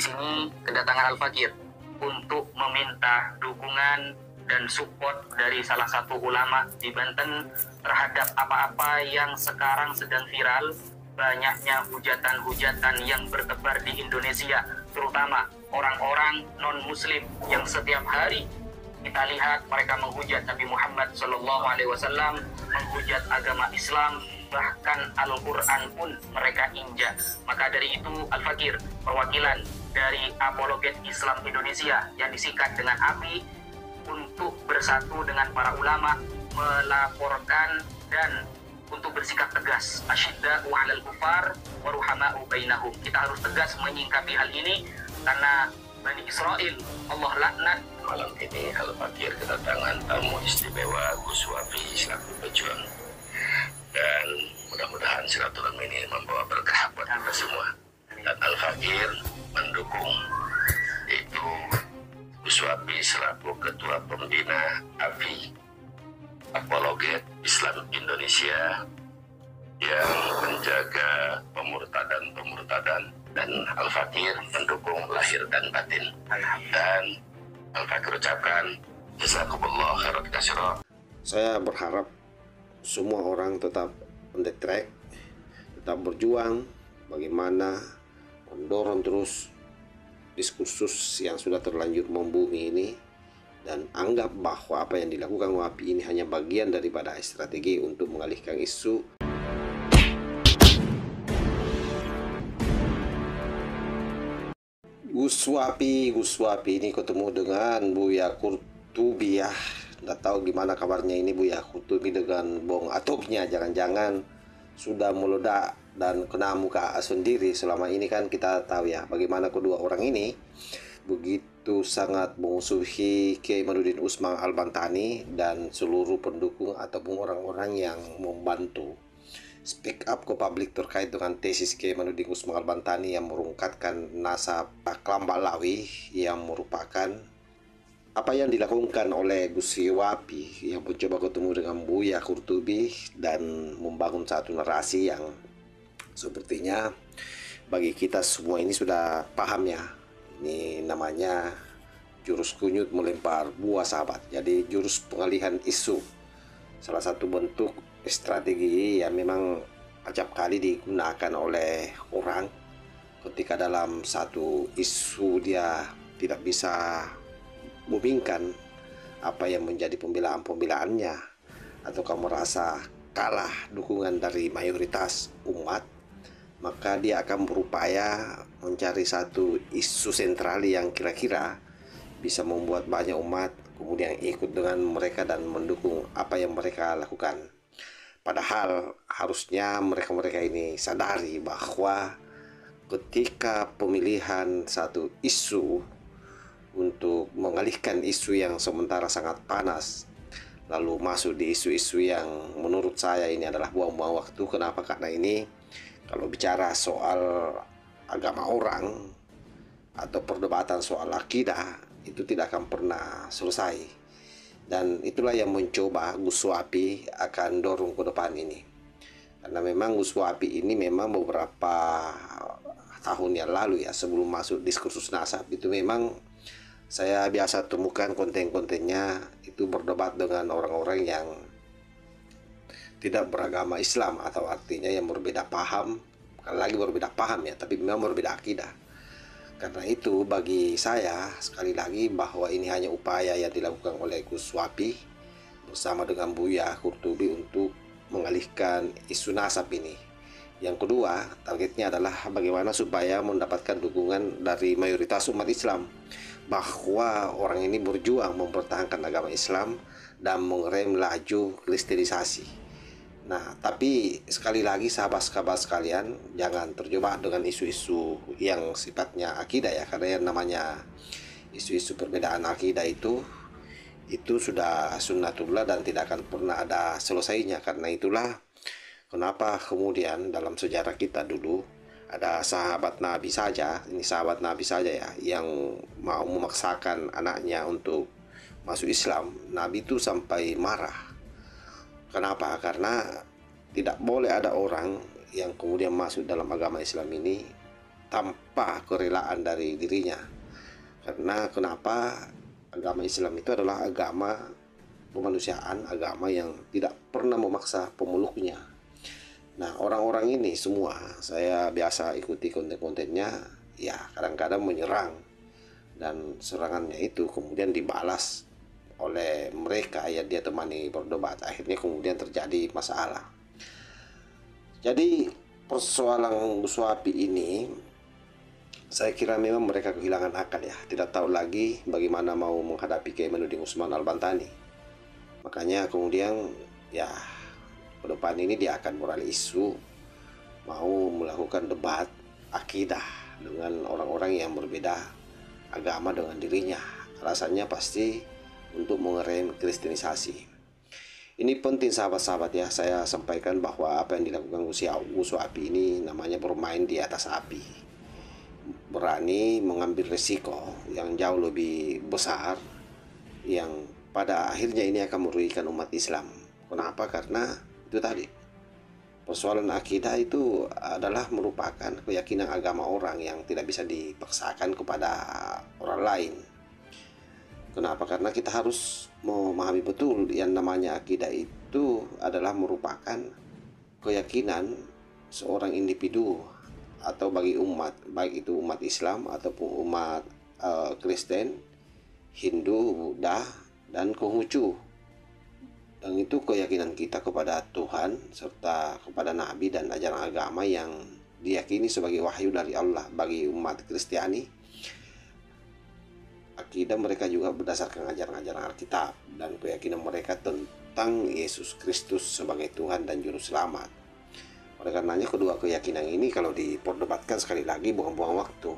sini kedatangan Al-Fakir untuk meminta dukungan dan support dari salah satu ulama di Banten terhadap apa-apa yang sekarang sedang viral, banyaknya hujatan-hujatan yang bertebar di Indonesia, terutama orang-orang non-Muslim yang setiap hari kita lihat mereka menghujat Nabi Muhammad SAW, menghujat agama Islam, bahkan Al-Quran pun mereka injak. Maka dari itu Al-Fakir, perwakilan dari Apologet Islam Indonesia yang disikat dengan API, untuk bersatu dengan para ulama melaporkan dan untuk bersikap tegas. Asyidda'u 'alal kufar wa ruhama'u bainahum. Kita harus tegas menyingkapi hal ini karena Bani Israel Allah laknat. Malam ini Al-Fakir kedatangan tamu istimewa Gus Wafi selaku pejuang, dan mudah-mudahan silaturahmi ini membawa berkah buat kita semua. Dan Al-Fakir mendukung itu Gus Wafi selaku ketua pembina API, Apologet Islam Indonesia, yang menjaga pemurtadan, dan Al-Fakir mendukung lahir dan batin. Dan Al-Fakir ucapkan jazakumullah khairan katsira. Saya berharap semua orang tetap on the track, tetap berjuang bagaimana mendorong terus diskursus yang sudah terlanjur membumi ini, dan anggap bahwa apa yang dilakukan WAPI ini hanya bagian daripada strategi untuk mengalihkan isu. Gus Wapi ini ketemu dengan Buya Qurtubi ya. Nggak tahu gimana kabarnya ini Buya Qurtubi dengan bong atomnya, jangan-jangan sudah meledak dan kena muka sendiri. Selama ini kan kita tahu ya bagaimana kedua orang ini begitu sangat memusuhi Kiai Manudin Usman Al-Bantani dan seluruh pendukung ataupun orang-orang yang membantu speak up ke publik terkait dengan tesis Kiai Manudin Usman Al-Bantani yang merungkatkan nasab Klambalawi yang merupakan apa yang dilakukan oleh Gus Wapi yang mencoba ketemu dengan Buya Qurtubi dan membangun satu narasi yang sepertinya bagi kita semua ini sudah paham ya. Ini namanya jurus kunyut melempar buah sahabat. Jadi jurus pengalihan isu, salah satu bentuk strategi yang memang acap kali digunakan oleh orang ketika dalam satu isu dia tidak bisa membingkan apa yang menjadi pembelaan-pembelaannya, ataukah merasa kalah dukungan dari mayoritas umat, maka dia akan berupaya mencari satu isu sentral yang kira-kira bisa membuat banyak umat kemudian ikut dengan mereka dan mendukung apa yang mereka lakukan. Padahal harusnya mereka-mereka ini sadari bahwa ketika pemilihan satu isu untuk mengalihkan isu yang sementara sangat panas, lalu masuk di isu-isu yang menurut saya ini adalah buang-buang waktu. Kenapa? Karena ini kalau bicara soal agama orang atau perdebatan soal akidah itu tidak akan pernah selesai. Dan itulah yang mencoba Gus Wapi akan dorong ke depan ini. Karena memang Gus Wapi ini memang beberapa tahun yang lalu ya, sebelum masuk diskursus nasab itu memang saya biasa temukan konten-kontennya itu berdebat dengan orang-orang yang tidak beragama Islam, atau artinya yang berbeda paham. Bukan lagi berbeda paham ya, tapi memang berbeda akidah. Karena itu bagi saya sekali lagi bahwa ini hanya upaya yang dilakukan oleh Gus Wapi bersama dengan Buya Qurtubi untuk mengalihkan isu nasab ini. Yang kedua, targetnya adalah bagaimana supaya mendapatkan dukungan dari mayoritas umat Islam, bahwa orang ini berjuang mempertahankan agama Islam dan mengerem laju kristenisasi. Nah, tapi sekali lagi sahabat-sahabat sekalian, jangan terjebak dengan isu-isu yang sifatnya akidah ya, karena yang namanya isu-isu perbedaan akidah itu sudah sunnatullah dan tidak akan pernah ada selesainya. Karena itulah kenapa kemudian dalam sejarah kita dulu ada sahabat Nabi saja, ini sahabat Nabi saja ya, yang mau memaksakan anaknya untuk masuk Islam. Nabi itu sampai marah. Kenapa? Karena tidak boleh ada orang yang kemudian masuk dalam agama Islam ini tanpa kerelaan dari dirinya. Karena kenapa agama Islam itu adalah agama kemanusiaan, agama yang tidak pernah memaksa pemeluknya. Nah, orang-orang ini semua saya biasa ikuti konten-kontennya, ya kadang-kadang menyerang, dan serangannya itu kemudian dibalas oleh mereka yang dia temani berdebat. Akhirnya kemudian terjadi masalah. Jadi persoalan Gus Wapi ini, saya kira memang mereka kehilangan akal ya, tidak tahu lagi bagaimana mau menghadapi Kiai Manudin Usman Al-Bantani. Makanya kemudian ya ke depan ini dia akan mulai isu mau melakukan debat akidah dengan orang-orang yang berbeda agama dengan dirinya. Alasannya pasti untuk mengerem kristenisasi. Ini penting sahabat-sahabat ya, saya sampaikan bahwa apa yang dilakukan Gus Wapi ini namanya bermain di atas api. Berani mengambil resiko yang jauh lebih besar, yang pada akhirnya ini akan merugikan umat Islam. Kenapa? Karena itu tadi, persoalan akidah itu adalah merupakan keyakinan agama orang yang tidak bisa dipaksakan kepada orang lain. Kenapa? Karena kita harus memahami betul yang namanya akidah itu adalah merupakan keyakinan seorang individu atau bagi umat, baik itu umat Islam ataupun umat Kristen, Hindu, Buddha, dan Konghucu. Dan itu keyakinan kita kepada Tuhan serta kepada Nabi dan ajaran agama yang diyakini sebagai wahyu dari Allah. Bagi umat Kristiani, akidah mereka juga berdasarkan ajaran-ajaran Alkitab dan keyakinan mereka tentang Yesus Kristus sebagai Tuhan dan Juru Selamat. Oleh karenanya kedua keyakinan ini kalau diperdebatkan sekali lagi buang-buang waktu.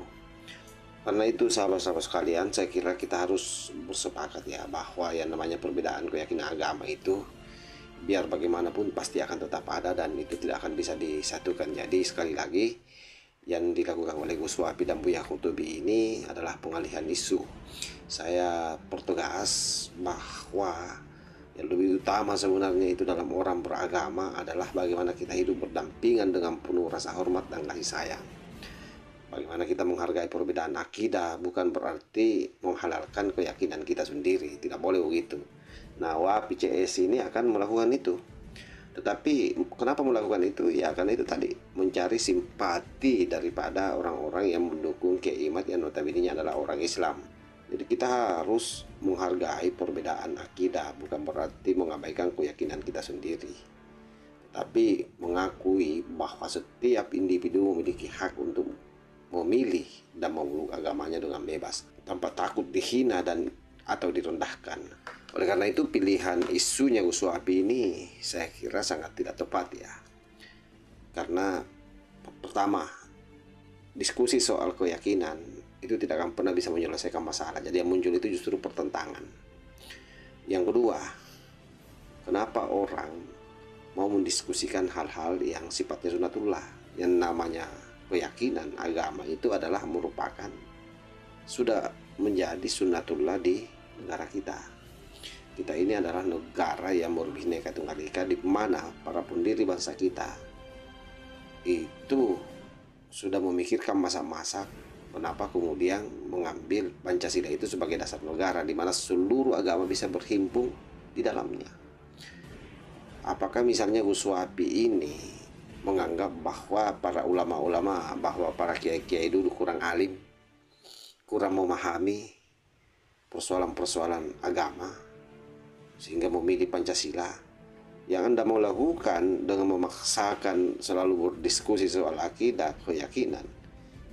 Karena itu sahabat-sahabat sekalian, saya kira kita harus bersepakat ya bahwa yang namanya perbedaan keyakinan agama itu biar bagaimanapun pasti akan tetap ada dan itu tidak akan bisa disatukan. Jadi sekali lagi, yang dilakukan oleh Gus Wapi dan Buya Qutubi ini adalah pengalihan isu. Saya pertegas bahwa yang lebih utama sebenarnya itu dalam orang beragama adalah bagaimana kita hidup berdampingan dengan penuh rasa hormat dan kasih sayang. Bagaimana kita menghargai perbedaan akidah bukan berarti menghalalkan keyakinan kita sendiri. Tidak boleh begitu. Nah, Wapi CS ini akan melakukan itu. Tetapi kenapa melakukan itu? Ya karena itu tadi, mencari simpati daripada orang-orang yang mendukung Kiai Imad yang notabene adalah orang Islam. Jadi kita harus menghargai perbedaan akidah, bukan berarti mengabaikan keyakinan kita sendiri. Tetapi mengakui bahwa setiap individu memiliki hak untuk memilih dan memeluk agamanya dengan bebas, tanpa takut dihina dan atau direndahkan. Oleh karena itu pilihan isunya Gus Wapi ini saya kira sangat tidak tepat ya. Karena pertama, diskusi soal keyakinan itu tidak akan pernah bisa menyelesaikan masalah. Jadi yang muncul itu justru pertentangan. Yang kedua, kenapa orang mau mendiskusikan hal-hal yang sifatnya sunatullah? Yang namanya keyakinan agama itu adalah merupakan sudah menjadi sunatullah di negara kita. Kita ini adalah negara yang berbhinneka tunggal ika, di mana para pendiri bangsa kita itu sudah memikirkan masa-masa kenapa kemudian mengambil Pancasila itu sebagai dasar negara, di mana seluruh agama bisa berhimpun di dalamnya. Apakah misalnya Gus Wapi ini menganggap bahwa para ulama-ulama, bahwa para kiai-kiai dulu kurang alim, kurang memahami persoalan-persoalan agama, sehingga memilih Pancasila? Yang Anda mau lakukan dengan memaksakan selalu berdiskusi soal akidah, keyakinan,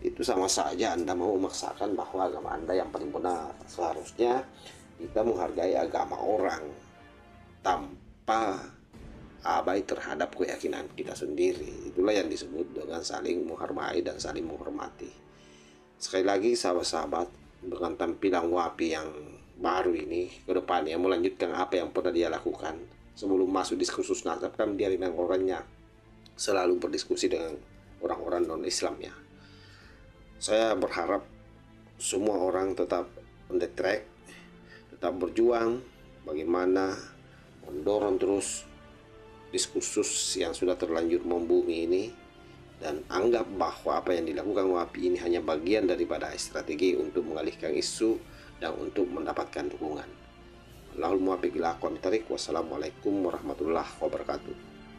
itu sama saja Anda mau memaksakan bahwa agama Anda yang paling benar. Seharusnya kita menghargai agama orang tanpa abai terhadap keyakinan kita sendiri. Itulah yang disebut dengan saling menghargai dan saling menghormati. Sekali lagi sahabat-sahabat, dengan tampilan Wapi yang baru ini ke depannya melanjutkan apa yang pernah dia lakukan sebelum masuk diskursus nasab, kan dia dengan orangnya selalu berdiskusi dengan orang-orang non-Islam ya. Saya berharap semua orang tetap on the track, tetap berjuang bagaimana mendorong terus diskursus yang sudah terlanjur membumi ini dan anggap bahwa apa yang dilakukan WAPI ini hanya bagian daripada strategi untuk mengalihkan isu dan untuk mendapatkan dukungan. Allahul muwaffiq ila aqwamit thoriq. Wassalamualaikum warahmatullahi wabarakatuh.